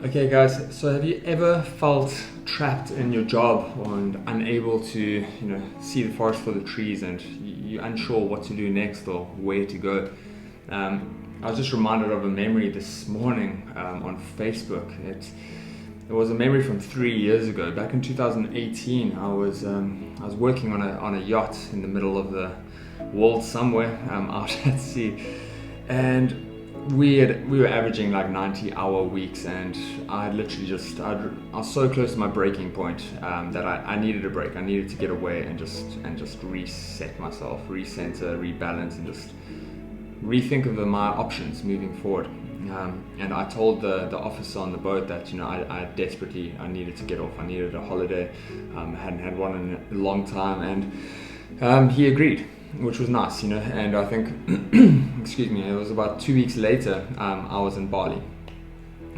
Okay guys, so have you ever felt trapped in your job and unable to, see the forest for the trees, and you're unsure what to do next or where to go? I was just reminded of a memory this morning on Facebook. It was a memory from 3 years ago. Back in 2018, I was working on a yacht in the middle of the world somewhere out at sea, and we were averaging like 90-hour weeks, and I was so close to my breaking point that I needed a break. I needed to get away and just reset myself, recenter, rebalance, and just rethink of my options moving forward. And I told the officer on the boat that I desperately needed to get off. I needed a holiday. Hadn't had one in a long time, and he agreed, which was nice, and I think excuse me, it was about 2 weeks later, I was in Bali.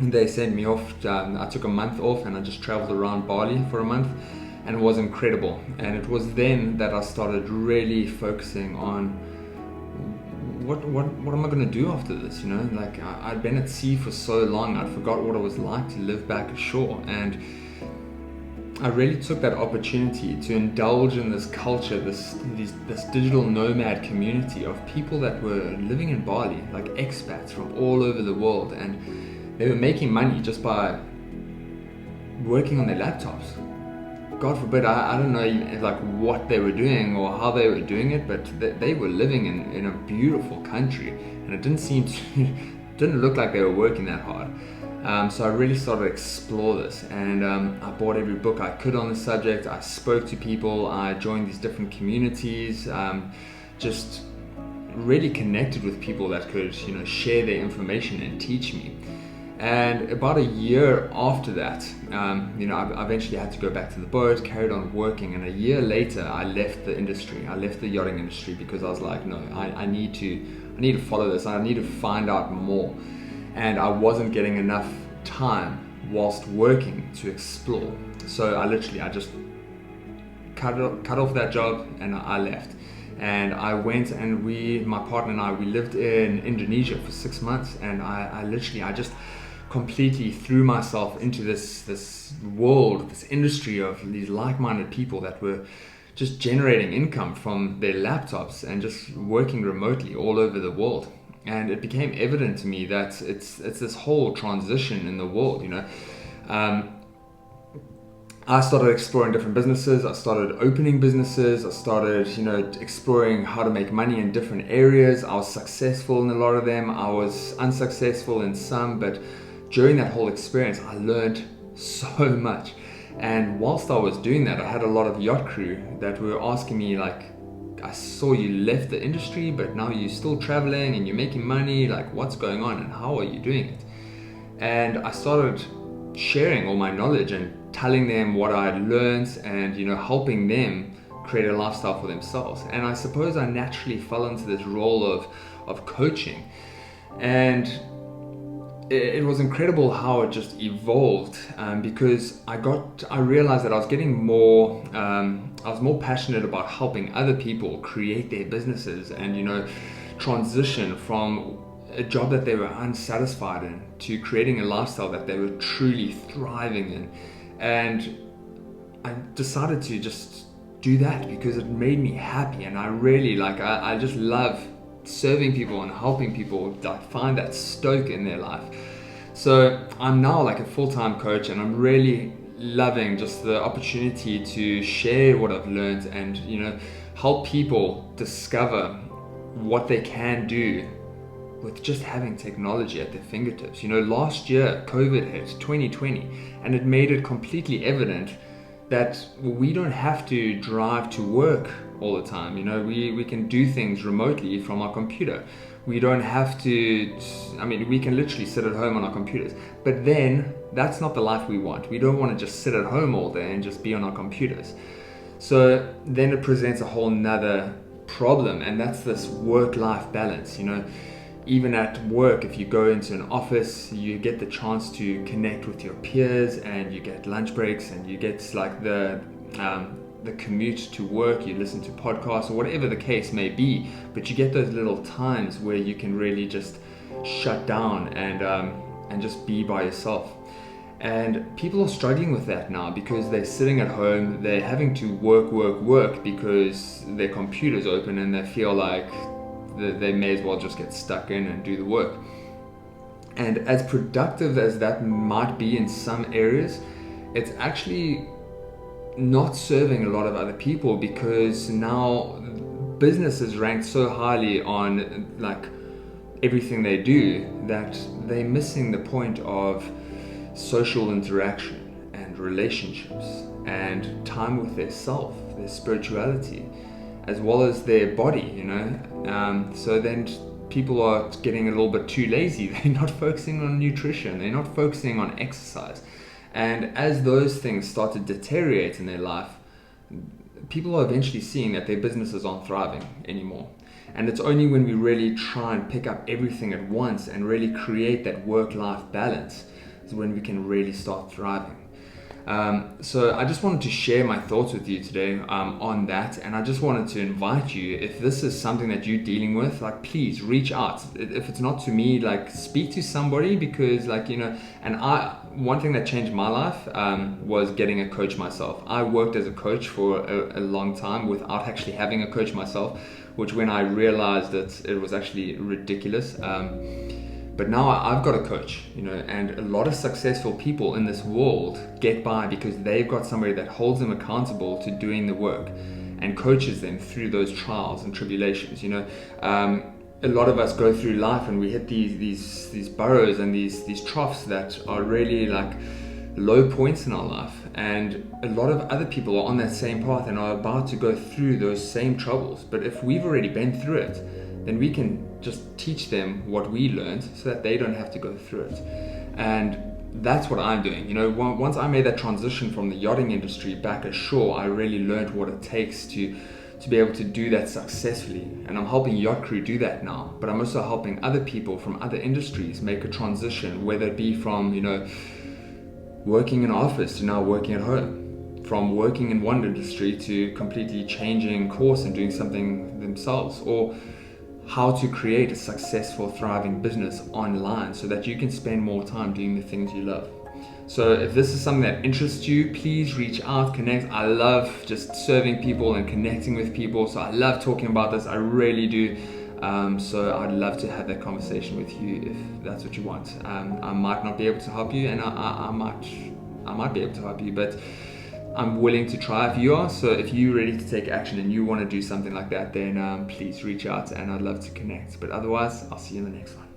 They sent me off. I took a month off and I just traveled around Bali for a month, and it was incredible. And it was then that I started really focusing on what am I going to do after this. Like I'd been at sea for so long, I'd forgot what it was like to live back ashore, and I really took that opportunity to indulge in this culture, this digital nomad community of people that were living in Bali, like expats from all over the world, and they were making money just by working on their laptops. God forbid, I don't know like what they were doing or how they were doing it, but they were living in a beautiful country, and it didn't look like they were working that hard. So I really started to explore this, and I bought every book I could on the subject. I spoke to people, I joined these different communities, just really connected with people that could share their information and teach me. And about a year after that, I eventually had to go back to the boat, carried on working, and a year later I left the industry. I left the yachting industry because I was like, no, I need to follow this. I need to find out more. And I wasn't getting enough time whilst working to explore. So I just cut off that job and I left. And I went, and my partner and I, we lived in Indonesia for 6 months, and I just completely threw myself into this world, this industry of these like-minded people that were just generating income from their laptops and just working remotely all over the world. And it became evident to me that it's this whole transition in the world. I started exploring different businesses. I started opening businesses. I started, exploring how to make money in different areas. I was successful in a lot of them. I was unsuccessful in some, but during that whole experience, I learned so much. And whilst I was doing that, I had a lot of yacht crew that were asking me like, I saw you left the industry, but now you're still traveling and you're making money. Like, what's going on and how are you doing it? And I started sharing all my knowledge and telling them what I'd learned, and helping them create a lifestyle for themselves. And I suppose I naturally fell into this role of coaching, and it was incredible how it just evolved, because I realized that I was getting more I was more passionate about helping other people create their businesses and transition from a job that they were unsatisfied in to creating a lifestyle that they were truly thriving in. And I decided to just do that because it made me happy, and I really I just love serving people and helping people find that stoke in their life. So I'm now like a full-time coach, and I'm really loving just the opportunity to share what I've learned and help people discover what they can do with just having technology at their fingertips. Last year COVID hit, 2020, and it made it completely evident that we don't have to drive to work all the time. We can do things remotely from our computer. We don't have to, we can literally sit at home on our computers. But then that's not the life we want. We don't want to just sit at home all day and just be on our computers. So then it presents a whole nother problem, and that's this work-life balance. Even at work, if you go into an office, you get the chance to connect with your peers, and you get lunch breaks, and you get like the commute to work, you listen to podcasts or whatever the case may be, but you get those little times where you can really just shut down and just be by yourself. And people are struggling with that now because they're sitting at home, they're having to work because their computer's open and they feel like they may as well just get stuck in and do the work. And as productive as that might be in some areas, it's actually not serving a lot of other people, because now business is ranked so highly on like everything they do that they're missing the point of social interaction and relationships and time with their self, their spirituality, as well as their body, you know. So then people are getting a little bit too lazy. They're not focusing on nutrition, they're not focusing on exercise. And as those things start to deteriorate in their life, people are eventually seeing that their businesses aren't thriving anymore. And it's only when we really try and pick up everything at once and really create that work-life balance is when we can really start thriving. So I just wanted to share my thoughts with you today on that, and I just wanted to invite you, if this is something that you're dealing with, like, please reach out. If it's not to me, like, speak to somebody, because, like, you know, and one thing that changed my life was getting a coach myself. I worked as a coach for a long time without actually having a coach myself, which when I realized that it was actually ridiculous. But now I've got a coach, you know, and a lot of successful people in this world get by because they've got somebody that holds them accountable to doing the work and coaches them through those trials and tribulations, you know. A lot of us go through life and we hit these burrows and these troughs that are really like low points in our life, and a lot of other people are on that same path and are about to go through those same troubles. But if we've already been through it, then we can just teach them what we learned so that they don't have to go through it. And that's what I'm doing. You know, once I made that transition from the yachting industry back ashore, I really learned what it takes to be able to do that successfully. And I'm helping Yacht Crew do that now, but I'm also helping other people from other industries make a transition, whether it be from, you know, working in an office to now working at home, from working in one industry to completely changing course and doing something themselves, or how to create a successful, thriving business online so that you can spend more time doing the things you love. So if this is something that interests you, please reach out, connect. I love just serving people and connecting with people, so I love talking about this, I really do. So I'd love to have that conversation with you if that's what you want. I might not be able to help you, and I might be able to help you, but I'm willing to try if you are. So if you're ready to take action and you want to do something like that, then please reach out and I'd love to connect. But otherwise, I'll see you in the next one.